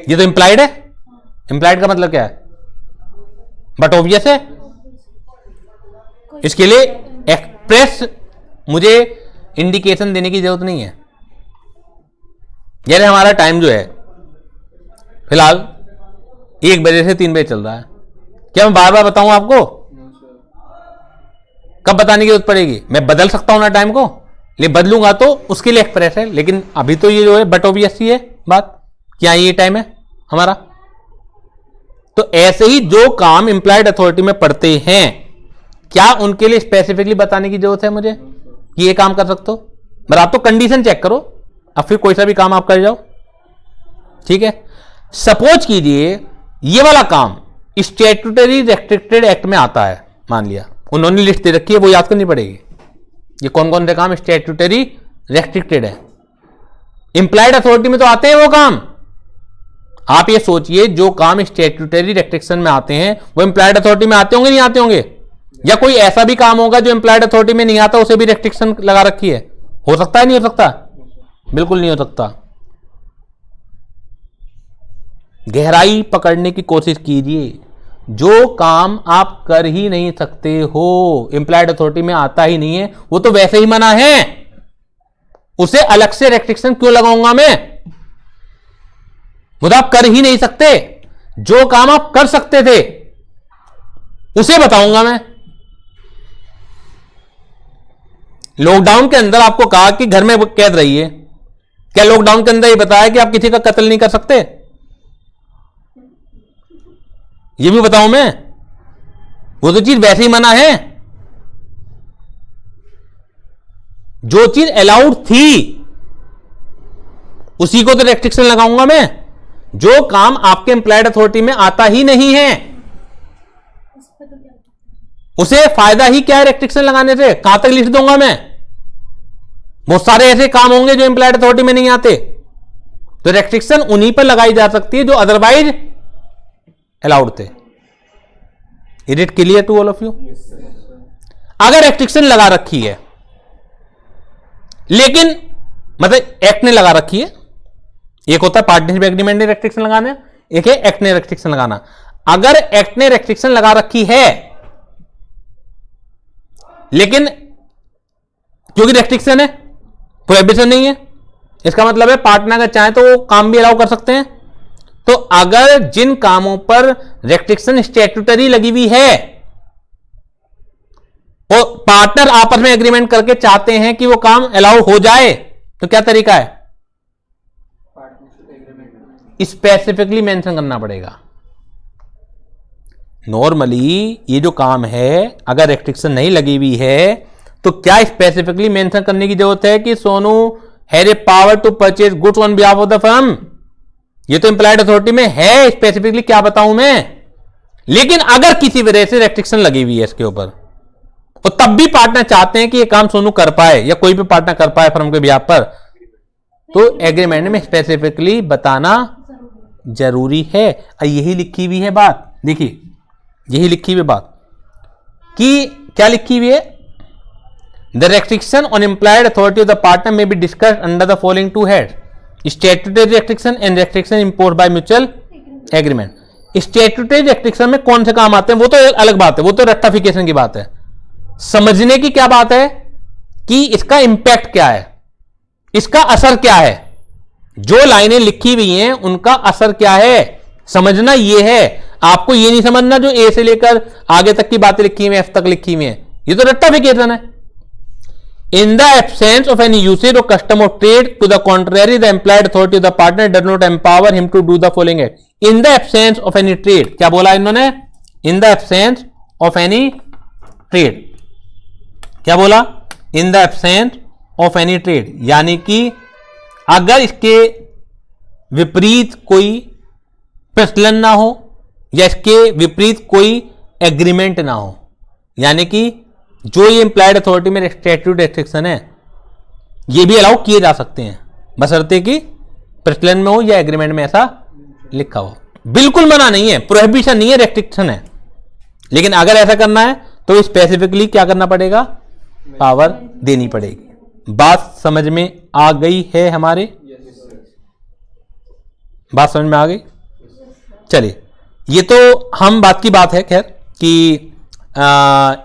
A: ये तो इंप्लाइड है। इंप्लाइड का मतलब क्या है? बट ऑब्वियस है। इसके लिए एक्सप्रेस मुझे इंडिकेशन देने की जरूरत नहीं है। जैसे हमारा टाइम जो है फिलहाल 1 बजे से 3 बजे चल रहा है, क्या मैं बार बार बताऊं आपको? कब बताने की जरूरत पड़ेगी? मैं बदल सकता हूं ना टाइम को, लेकिन बदलूंगा तो उसके लिए एक्सप्रेस है। लेकिन अभी तो ये जो है बट ऑब्वियस ही है बात, क्या ये टाइम है हमारा। तो ऐसे ही जो काम इंप्लाइड अथॉरिटी में पड़ते हैं, क्या उनके लिए स्पेसिफिकली बताने की जरूरत है मुझे कि ये काम कर सकते हो? पर आप तो कंडीशन चेक करो, अब फिर कोई सा भी काम आप कर जाओ, ठीक है। सपोज कीजिए ये वाला काम स्टैट्यूटरी रेस्ट्रिक्टेड एक्ट में आता है, मान लिया उन्होंने लिस्ट दे रखी है, वो याद करनी पड़ेगी ये कौन कौन से काम स्टैट्यूटरी रेस्ट्रिक्टेड है। इंप्लाइड अथॉरिटी में तो आते हैं वो काम। आप ये सोचिए जो काम स्टैट्यूटरी रेस्ट्रिक्शन में आते हैं वो इंप्लाइड अथॉरिटी में आते होंगे, नहीं आते होंगे? या कोई ऐसा भी काम होगा जो इंप्लाइड अथॉरिटी में नहीं आता, उसे भी रेस्ट्रिक्शन लगा रखी है? हो सकता है? नहीं हो सकता? बिल्कुल नहीं हो सकता। गहराई पकड़ने की कोशिश कीजिए। जो काम आप कर ही नहीं सकते हो, इंप्लाइड अथॉरिटी में आता ही नहीं है, वो तो वैसे ही मना है, उसे अलग से रेस्ट्रिक्शन क्यों लगाऊंगा मैं? वो तो आप कर ही नहीं सकते। जो काम आप कर सकते थे उसे बताऊंगा मैं। लॉकडाउन के अंदर आपको कहा कि घर में कैद रहिए, क्या लॉकडाउन के अंदर ये बताया कि आप किसी का कत्ल नहीं कर सकते? ये भी बताऊं मैं? वो तो चीज वैसे ही मना है। जो चीज अलाउड थी उसी को तो रेस्ट्रिक्शन लगाऊंगा मैं। जो काम आपके एम्प्लॉयड अथॉरिटी में आता ही नहीं है उसे फायदा ही क्या है रेस्ट्रिक्शन लगाने से? कहां तक लिस्ट दूंगा मैं? बहुत सारे ऐसे काम होंगे जो एम्प्लॉयड अथॉरिटी में नहीं आते, तो रेस्ट्रिक्शन उन्हीं पर लगाई जा सकती है जो अदरवाइज अलाउड थे। Is it clear to all of you? अगर रेस्ट्रिक्शन लगा रखी है, लेकिन मतलब एक्ट ने लगा रखी है, एक होता है पार्टनरशिप एग्रीमेंट ने रेस्ट्रिक्शन लगाना, एक है एक्ट ने रेस्ट्रिक्शन लगाना। अगर एक्ट ने रेस्ट्रिक्शन लगा रखी है, लेकिन क्योंकि रेस्ट्रिक्शन है, प्रोहिबिशन नहीं है, इसका मतलब है पार्टनर अगर चाहे तो वो काम भी अलाउ कर सकते हैं। तो अगर जिन कामों पर रेस्ट्रिक्शन स्टैट्यूटरी लगी हुई है और पार्टनर आपस में एग्रीमेंट करके चाहते हैं कि वो काम अलाउ हो जाए, तो क्या तरीका है? स्पेसिफिकली मेंशन करना पड़ेगा। नॉर्मली ये जो काम है अगर रेस्ट्रिक्शन नहीं लगी हुई है तो क्या स्पेसिफिकली मेंशन करने की जरूरत है कि Sonu has a power to purchase goods on behalf of the firm? ये तो एम्प्लॉयड अथॉरिटी में है, स्पेसिफिकली क्या बताऊं मैं। लेकिन अगर किसी वजह से रेस्ट्रिक्शन लगी हुई है इसके ऊपर और तब भी पार्टनर चाहते हैं कि ये काम सोनू कर पाए या कोई भी पार्टनर कर पाए फर्म के बिहाफ पर, तो एग्रीमेंट में स्पेसिफिकली बताना जरूरी है। यही लिखी हुई है बात, देखिए यही लिखी हुई बात कि क्या लिखी हुई है? The restriction on employed authority of the partner may be discussed under the following two head: statutory restriction and restriction imposed by mutual agreement. Statutory restriction में कौन से काम आते हैं वो तो अलग बात है, वो तो रेक्टिफिकेशन की बात है। समझने की क्या बात है कि इसका इंपैक्ट क्या है, इसका असर क्या है, जो लाइनें लिखी हुई हैं उनका असर क्या है, समझना यह है। आपको ये नहीं समझना जो ए से लेकर आगे तक की बातें लिखी हुई, एफ तक लिखी हुई है, ये तो रट्टाफिकेशन है। In the absence of any usage or custom of trade to the contrary the employed authority of the partner does not empower him to do the following act. In the absence of any trade, क्या बोला इन्होंने? In the absence of any trade, क्या बोला? In the absence of any trade, यानी कि अगर इसके विपरीत कोई प्रचलन ना हो या इसके विपरीत कोई एग्रीमेंट ना हो, यानी कि जो ये इंप्लाइड अथॉरिटी में स्टैट्यूट रेस्ट्रिक्शन है ये भी अलाउ किए जा सकते हैं, बशर्ते कि प्रचलन में हो या एग्रीमेंट में ऐसा लिखा हो। बिल्कुल मना नहीं है, प्रोहिबिशन नहीं है, रेस्ट्रिक्शन है। लेकिन अगर ऐसा करना है तो स्पेसिफिकली क्या करना पड़ेगा? पावर देनी पड़ेगी। बात समझ में आ गई है हमारे? बात समझ में आ गई? चलिए, ये तो हम बात की बात है खैर कि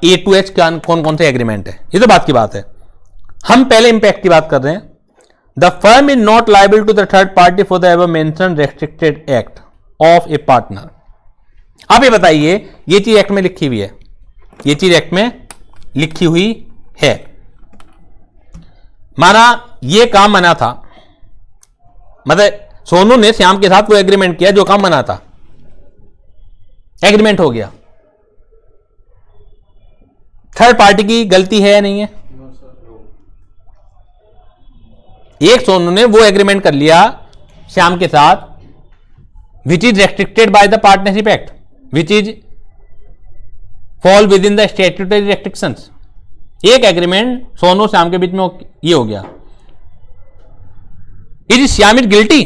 A: ए टू एच कौन कौन से एग्रीमेंट है, ये तो बात की बात है। हम पहले इंपैक्ट की बात कर रहे हैं। The firm is not liable to the third party for the aforementioned restricted act of a partner. आप ये बताइए, ये चीज एक्ट में लिखी हुई है, ये चीज एक्ट में लिखी हुई है। माना ये काम मना था, मतलब सोनू ने श्याम के साथ वो एग्रीमेंट किया, जो काम मना था, एग्रीमेंट हो गया। थर्ड पार्टी की गलती है या नहीं है? एक सोनू ने वो एग्रीमेंट कर लिया श्याम के साथ, which is restricted by the partnership act, which is fall within the statutory restrictions. एक एग्रीमेंट सोनू श्याम के बीच में ये हो गया। Is Shyam is guilty?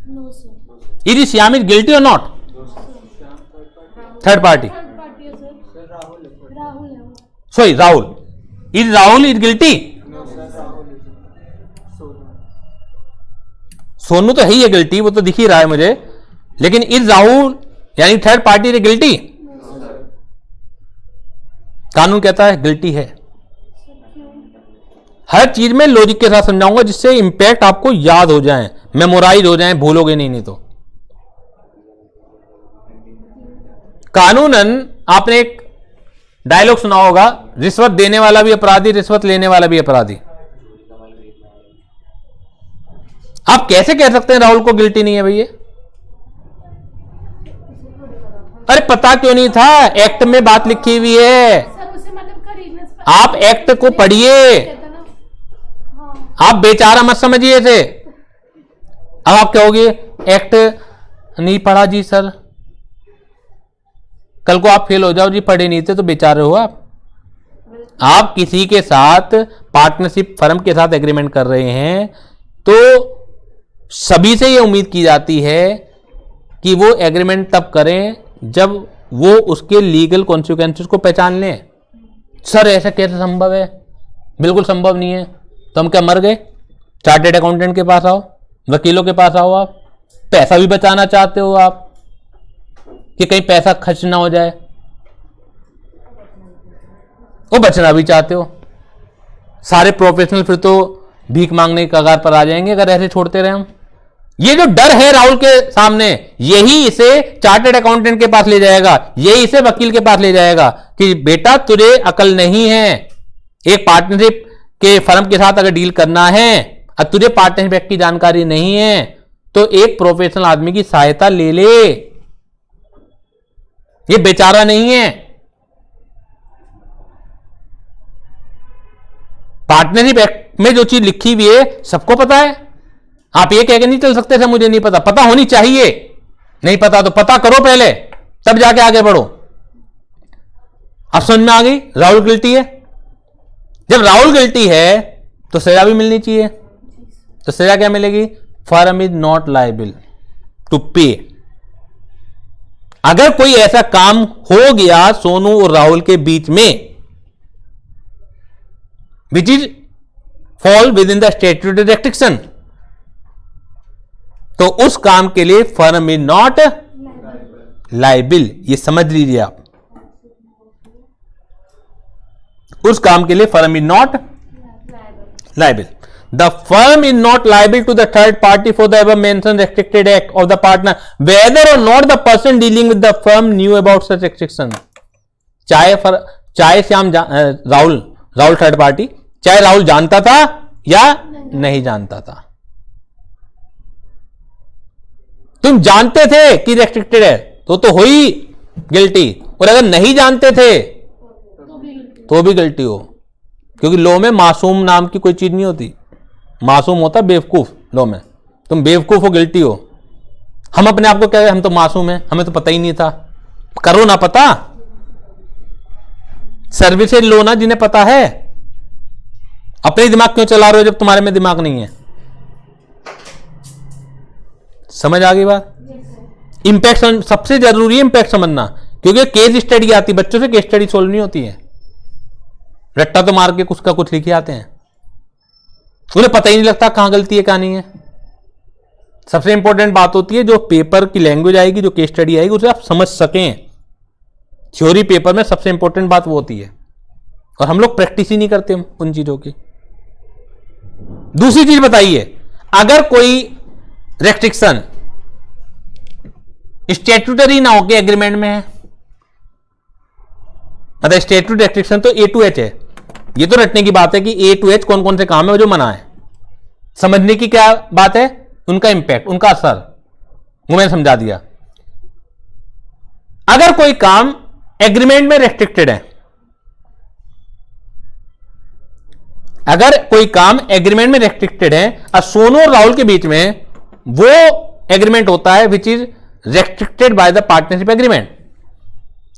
B: No sir.
A: Is Shyam is guilty और not? Third party,
B: third party है सर, राहुल है वो।
A: Sorry Rahul, is Rahul is guilty? Sonu तो है ही है गिल्टी, वो तो दिख ही रहा है मुझे, लेकिन इज राहुल यानी थर्ड पार्टी इज गिल्टी? कानून कहता है गिल्टी है। हर चीज में लॉजिक के साथ समझाऊंगा जिससे इंपैक्ट आपको याद हो जाए, मेमोराइज हो जाए, भूलोगे नहीं तो। कानूनन आपने एक डायलॉग सुना होगा, रिश्वत देने वाला भी अपराधी, रिश्वत लेने वाला भी अपराधी। आप कैसे कह सकते हैं राहुल को गिल्टी नहीं है भैया? अरे पता क्यों नहीं था? एक्ट में बात लिखी हुई है,
B: सर उसे मतलब का रीजन
A: आप एक्ट को पढ़िए, आप बेचारा मत समझिए इसे। अब आप कहोगे एक्ट नहीं पढ़ा जी सर, कल को आप फेल हो जाओ जी, पढ़े नहीं थे तो बेचारे हो आप। आप किसी के साथ पार्टनरशिप फर्म के साथ एग्रीमेंट कर रहे हैं तो सभी से ये उम्मीद की जाती है कि वो एग्रीमेंट तब करें जब वो उसके लीगल कॉन्सिक्वेंसेस को पहचान लें। सर ऐसा कैसे संभव है? बिल्कुल संभव नहीं है। तो हम क्या मर गए? चार्टेड अकाउंटेंट के पास आओ, वकीलों के पास आओ, आप पैसा भी बचाना चाहते हो आप कि कहीं पैसा खर्च ना हो जाए, वो बचना भी चाहते हो। सारे प्रोफेशनल फिर तो भीख मांगने की कगार पर आ जाएंगे अगर ऐसे छोड़ते रहे हम। ये जो डर है राहुल के सामने, यही इसे चार्टेड अकाउंटेंट के पास ले जाएगा, यही इसे वकील के पास ले जाएगा कि बेटा तुझे अकल नहीं है, एक पार्टनरशिप के फर्म के साथ अगर डील करना है और तुझे पार्टनरशिप एक्ट की जानकारी नहीं है तो एक प्रोफेशनल आदमी की सहायता ले ले, ये बेचारा नहीं है। पार्टनरशिप एक्ट में जो चीज लिखी हुई है सबको पता है। आप ये कह के नहीं चल सकते सर मुझे नहीं पता, पता होनी चाहिए। नहीं पता तो पता करो पहले, तब जाके आगे बढ़ो। अब समझ में आ गई राहुल गिल्टी है। जब राहुल गिल्टी है तो सजा भी मिलनी चाहिए। तो सजा क्या मिलेगी? Firm is not liable to pay. अगर कोई ऐसा काम हो गया सोनू और राहुल के बीच में विच is fall within the statutory restriction, तो उस काम के लिए फर्म इज नॉट लायबल। ये समझ लीजिए आप, उस काम के लिए firm is not liable. The firm is not liable to the third party for the above mentioned restricted act of the partner, whether or not the person dealing with the firm knew about such restriction. चाहे Rahul third party, चाहे राहुल जानता था या नहीं जानता था। तुम जानते थे कि रेस्ट्रिक्टेड है तो हो ही गिल्टी, और अगर नहीं जानते थे तो भी गिल्टी हो, क्योंकि लॉ में मासूम नाम की कोई चीज नहीं होती। मासूम होता बेवकूफ लॉ में। तुम बेवकूफ हो, गिल्टी हो। हम अपने आप को कह रहे हम तो मासूम हैं, हमें तो पता ही नहीं था। करो ना पता, सर्विसेज लो ना जिन्हें पता है। अपने दिमाग क्यों चला रहे हो जब तुम्हारे में दिमाग नहीं है? समझ आ गई बात? इंपैक्ट सबसे जरूरी है, इंपैक्ट समझना, क्योंकि केस स्टडी आती, बच्चों से केस स्टडी सोल्व नहीं होती है। रट्टा तो मार के कुछ का कुछ लिखे आते हैं, उन्हें पता ही नहीं लगता कहां गलती है कहां नहीं है। सबसे इंपॉर्टेंट बात होती है जो पेपर की लैंग्वेज आएगी, जो केस स्टडी आएगी, उसे आप समझ सकें। थ्योरी पेपर में सबसे इंपॉर्टेंट बात वो होती है, और हम लोग प्रैक्टिस ही नहीं करते उन चीजों की। दूसरी चीज बताइए, अगर कोई रेस्ट्रिक्शन स्टैट्यूटरी ना होके एग्रीमेंट में है, मतलब स्टैट्यूट रेस्ट्रिक्शन तो A to H है, ये तो रटने की बात है कि A to H कौन कौन से काम है जो मना है। समझने की क्या बात है, उनका इंपैक्ट, उनका असर, वो मैंने समझा दिया। अगर कोई काम एग्रीमेंट में रेस्ट्रिक्टेड है, अगर कोई काम एग्रीमेंट में रेस्ट्रिक्टेड है और सोनू और राहुल के बीच में वो एग्रीमेंट होता है विच is restricted by the partnership agreement.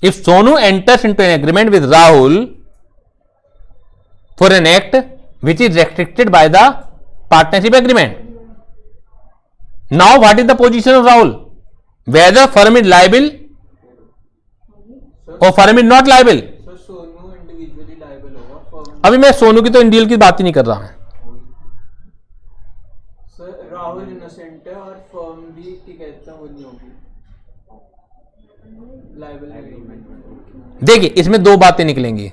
A: If Sonu enters into an agreement with Rahul for an act which is restricted by the partnership agreement, now what is the position of Rahul? Whether firm is liable or firm is not liable?
C: So Sonu individually liable होगा।
A: अभी मैं सोनू की तो individual की बात ही नहीं कर रहा हूं।
C: सर राहुल इनोसेंट है और फर्म भी क्या कहते हैं वो नहीं होगी लायबल एग्रीमेंट।
A: देखिए इसमें दो बातें निकलेंगी।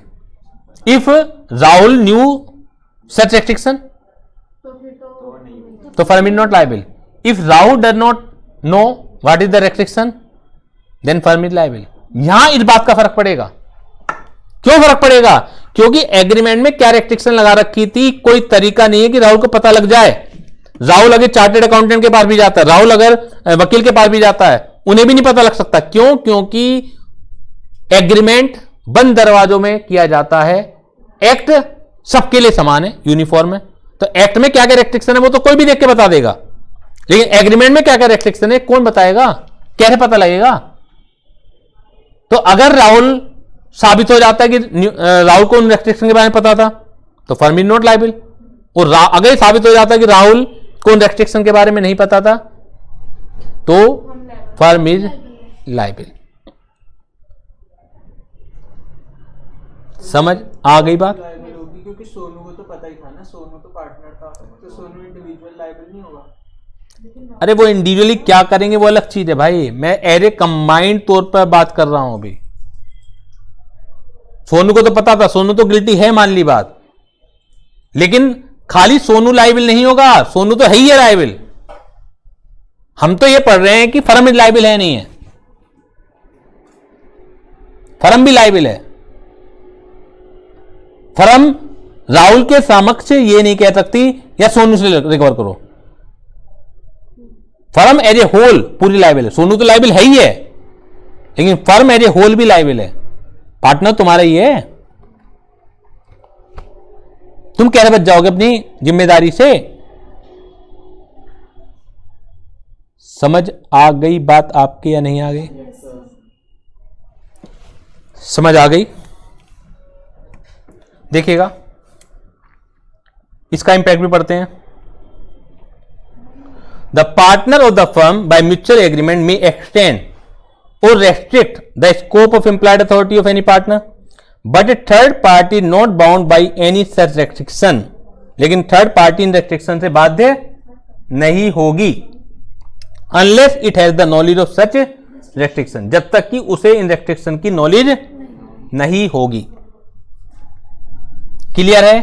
A: If Rahul knew such restriction तो firm is not liable. If Rahul does not know what is the restriction then firm is liable. यहां इस बात का फर्क पड़ेगा। क्यों फर्क पड़ेगा? क्योंकि एग्रीमेंट में क्या रेस्ट्रिक्शन लगा रखी थी, कोई तरीका नहीं है कि राहुल को पता लग जाए। राहुल अगर चार्टेड अकाउंटेंट के पास भी जाता है, राहुल अगर वकील के पास भी जाता है, उन्हें भी नहीं पता लग सकता। क्यों? क्योंकि एग्रीमेंट बंद दरवाजों में किया जाता है। एक्ट सबके लिए समान है, यूनिफॉर्म है। तो एक्ट में क्या क्या रेस्ट्रिक्शन है वो तो कोई भी देख के बता देगा, लेकिन एग्रीमेंट में क्या क्या रेस्ट्रिक्शन है कौन बताएगा? कैसे पता लगेगा? तो अगर राहुल साबित हो जाता है कि राहुल को उन रेस्ट्रिक्शन के बारे में पता था तो फर्म इज नॉट लायबल। और अगर ये साबित हो जाता है कि राहुल को उन रेस्ट्रिक्शन के बारे में नहीं पता था तो फर्म इज लायबल। समझ आ गई बात?
C: लायबल होगी क्योंकि सोनू को तो पता ही था ना, सोनू तो पार्टनर था, तो सोनू इंडिविजुअल लायबल नहीं होगा।
A: अरे वो इंडिविजुअली क्या करेंगे वो अलग चीज है भाई, मैं एरे कंबाइंड तौर पर बात कर रहा हूं अभी। सोनू को तो पता था, सोनू तो गिल्टी है, मान ली बात, लेकिन खाली सोनू लायबल नहीं होगा, सोनू तो है ही है लायबल। हम तो ये पढ़ रहे हैं कि फर्म इज लायबल है, नहीं है, फर्म भी लायबल है। फर्म राहुल के समक्ष ये नहीं कह सकती या सोनू से रिकवर करो। फर्म एज ए होल पूरी लायबल है। सोनू तो लायबल है ही है, लेकिन फर्म एज ए होल भी लायबल है। पार्टनर तुम्हारा ही है, तुम कैसे बच जाओगे अपनी जिम्मेदारी से? समझ आ गई बात आपकी या नहीं आ गई? समझ आ गई? देखिएगा इसका इंपैक्ट भी पढ़ते हैं। The partner of the firm bye mutual agreement में extend or restrict the scope of implied authority of any partner, but a third party not bound by any such restriction. लेकिन थर्ड पार्टी इन restriction से बाध्य नहीं होगी unless it has the knowledge of such restriction, जब तक कि उसे इन restriction की नॉलेज नहीं होगी। क्लियर है?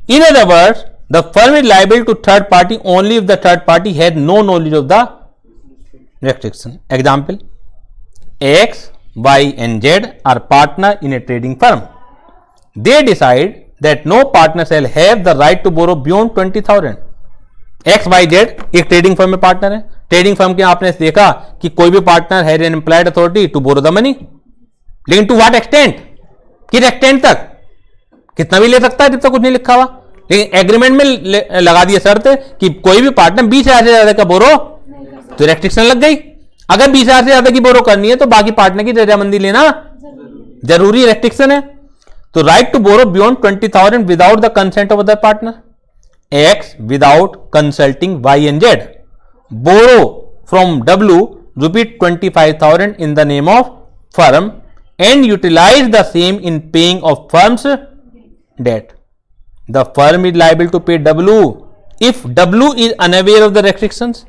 A: In other words, the firm is liable to third party only if the third party had no knowledge of the restriction. Example: X, Y and Z are partner in a trading firm. They decide that no partner shall have the right to borrow beyond 20,000. X, Y, Z एक trading firm में partner है. Trading firm के आपने देखा कि कोई भी partner has an implied authority to borrow the money, लेकिन टू व्हाट एक्सटेंट, किस एक्सटेंट तक, कितना भी ले सकता है जब तक कुछ नहीं लिखा हुआ. लेकिन एग्रीमेंट में लगा दिया शर्त कि कोई भी पार्टनर 20,000 से ज्यादा का बोरो, तो रेस्ट्रिक्शन लग गई. अगर 20,000 से ज्यादा की बोरो करनी है तो बाकी पार्टनर की रजामंदी लेना जरूरी, रेस्ट्रिक्शन है. तो right to borrow beyond 20,000 without the consent of other partner. X without consulting Y and Z borrow from W rupees 25,000 in the name of firm and utilize the same in paying of firm's debt. The firm is liable to pay W if W is unaware of the restrictions.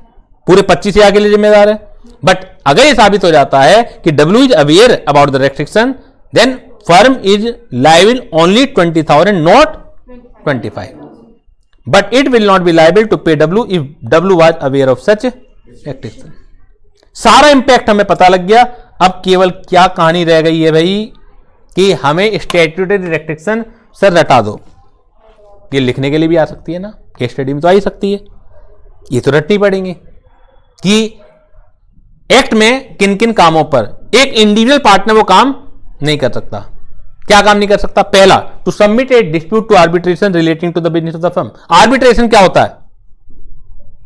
A: पूरे 25,000 के लिए जिम्मेदार है. But अगर ये साबित हो जाता है कि W is aware about the restriction, then firm is liable only 20,000, not 25. But it will not be liable to pay W if W was aware of such restriction. सारा इंपैक्ट हमें पता लग गया. अब केवल क्या कहानी रह गई है भाई कि हमें स्टैट्यूटरी रेस्ट्रिक्शन सर रटा दो. ये लिखने के लिए भी आ सकती है ना, केस स्टडी में तो आ ही सकती है. ये तो रटनी पड़ेंगे कि एक्ट में किन किन कामों पर एक इंडिविजुअल पार्टनर वो काम नहीं कर सकता. क्या काम नहीं कर सकता? पहला, to submit a dispute to arbitration relating to the business of the firm. Arbitration क्या होता है?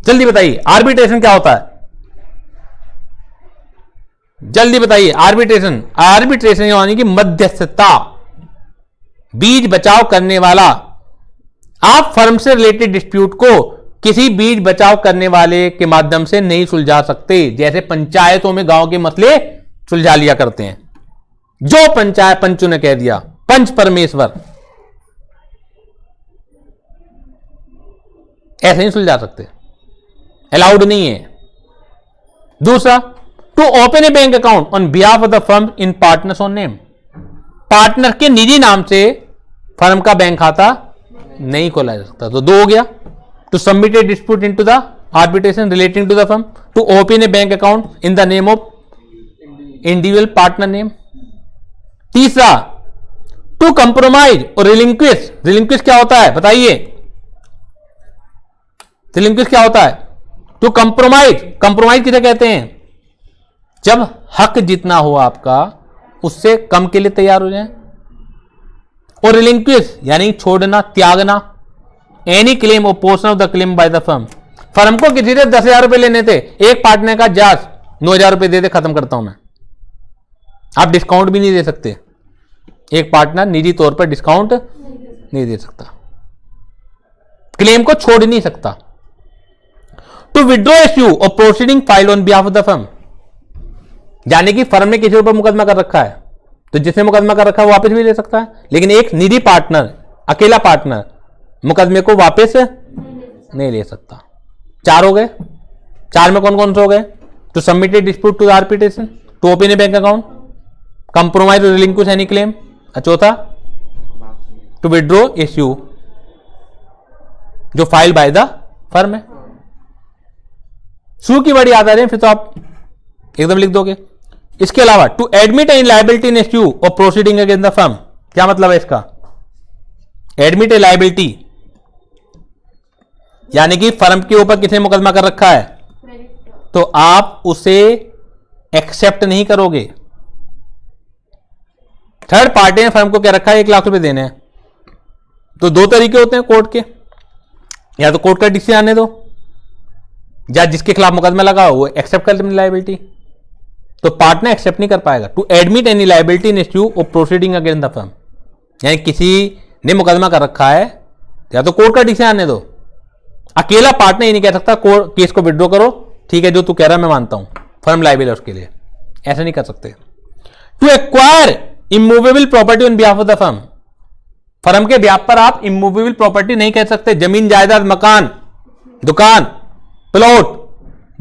A: जल्दी बताइए, आर्बिट्रेशन क्या होता है? जल्दी बताइए. आर्बिट्रेशन, आर्बिट्रेशन यानी कि मध्यस्थता, बीच बचाव करने वाला. आप फर्म से रिलेटेड डिस्प्यूट को किसी बीच बचाव करने वाले के माध्यम से नहीं सुलझा सकते. जैसे पंचायतों में गांव के मसले सुलझा लिया करते हैं. जो पंचायत पंचों ने कह दिया, पंच परमेश्वर, ऐसे नहीं सुलझा सकते, अलाउड नहीं है. दूसरा, to open a bank account on behalf of the firm in partners on name. Partner के निजी नाम से फर्म का बैंक खाता नहीं खोला जा सकता. तो दो हो गया. To submit a dispute into the arbitration relating to the firm, to open a bank account in the name of individual partner name. तीसरा, टू कंप्रोमाइज और रिलिंक्विश. रिलिंक्विश क्या होता है बताइए? रिलिंक्विश क्या होता है? To compromise. कंप्रोमाइज किसे कहते हैं? जब हक जितना हो आपका उससे कम के लिए तैयार हो जाए. और रिलिंक्विश यानी छोड़ना, त्यागना. एनी क्लेम और portion of the claim bye the firm. Firm को किसी से 10,000 रुपए लेने थे, एक पार्टनर का जास 9,000 रुपए दे दे, खत्म करता हूं मैं. आप डिस्काउंट भी नहीं दे सकते. एक पार्टनर निजी तौर पर डिस्काउंट नहीं दे सकता, क्लेम को छोड़ नहीं सकता. टू विड्रॉ इश्यू और proceeding file on behalf of the firm. यानी कि फर्म ने किसी ऊपर मुकदमा कर रखा है, तो जिसने मुकदमा कर रखा है वो वापस भी ले सकता है. लेकिन एक निजी पार्टनर, अकेला पार्टनर मुकदमे को वापस नहीं ले सकता. 4 हो गए. 4 में कौन कौन से हो गए? To submit a dispute to arbitration, to open a bank account, compromise और रिलिंक्विश एनी क्लेम. चौथा, टू विड्रॉ इश्यू जो फाइल बाय द फर्म है. शुरू की बड़ी याद आ रही है फिर तो आप एकदम लिख दोगे. इसके अलावा, to admit in liability in issue और प्रोसीडिंग अगेंस्ट द फर्म. क्या मतलब है इसका? एडमिट ए लायबिलिटी यानी कि फर्म के ऊपर किसने मुकदमा कर रखा है, तो आप उसे एक्सेप्ट नहीं करोगे. थर्ड पार्टी ने फर्म को क्या रखा है, 1 लाख रुपए देने हैं. तो 2 तरीके होते हैं कोर्ट के. या तो कोर्ट का डिसीजन आने दो, या जिसके खिलाफ मुकदमा लगा वो एक्सेप्ट कर ले लायबिलिटी. तो पार्टनर एक्सेप्ट नहीं कर पाएगा. To admit any liability in issue और प्रोसीडिंग अगेंस्ट द फर्म, यानी किसी ने मुकदमा कर रखा है, या तो कोर्ट का डिसीजन आने दो. अकेला पार्टनर ये नहीं कह सकता केस को विड्रॉ करो, ठीक है जो तू कह रहा है मैं मानता हूं, फर्म लायबिल है उसके लिए. ऐसा नहीं कर सकते. To acquire immovable property on behalf of the firm. Firm के ब्याह पर आप इमूवेबल प्रॉपर्टी नहीं कह सकते. जमीन जायदाद, मकान, दुकान, प्लॉट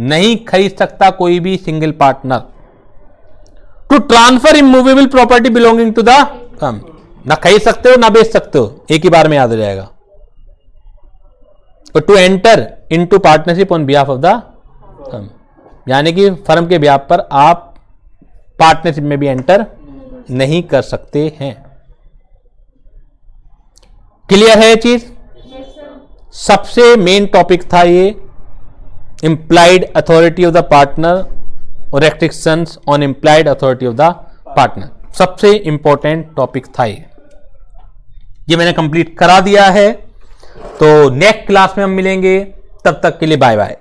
A: नहीं खरीद सकता कोई भी single partner. To transfer immovable property belonging to the firm, ना खरीद सकते हो ना बेच सकते हो, एक ही बार में याद हो जाएगा. और to enter into partnership on behalf of the firm, यानी कि फर्म के बिहाफ पर आप पार्टनरशिप में भी एंटर नहीं कर सकते हैं। क्लियर है ये चीज? सबसे मेन टॉपिक था ये implied authority of the partner और restrictions on implied authority of the partner, सबसे इंपॉर्टेंट टॉपिक था ये मैंने कंप्लीट करा दिया है। तो नेक्स्ट क्लास में हम मिलेंगे, तब तक के लिए बाय बाय।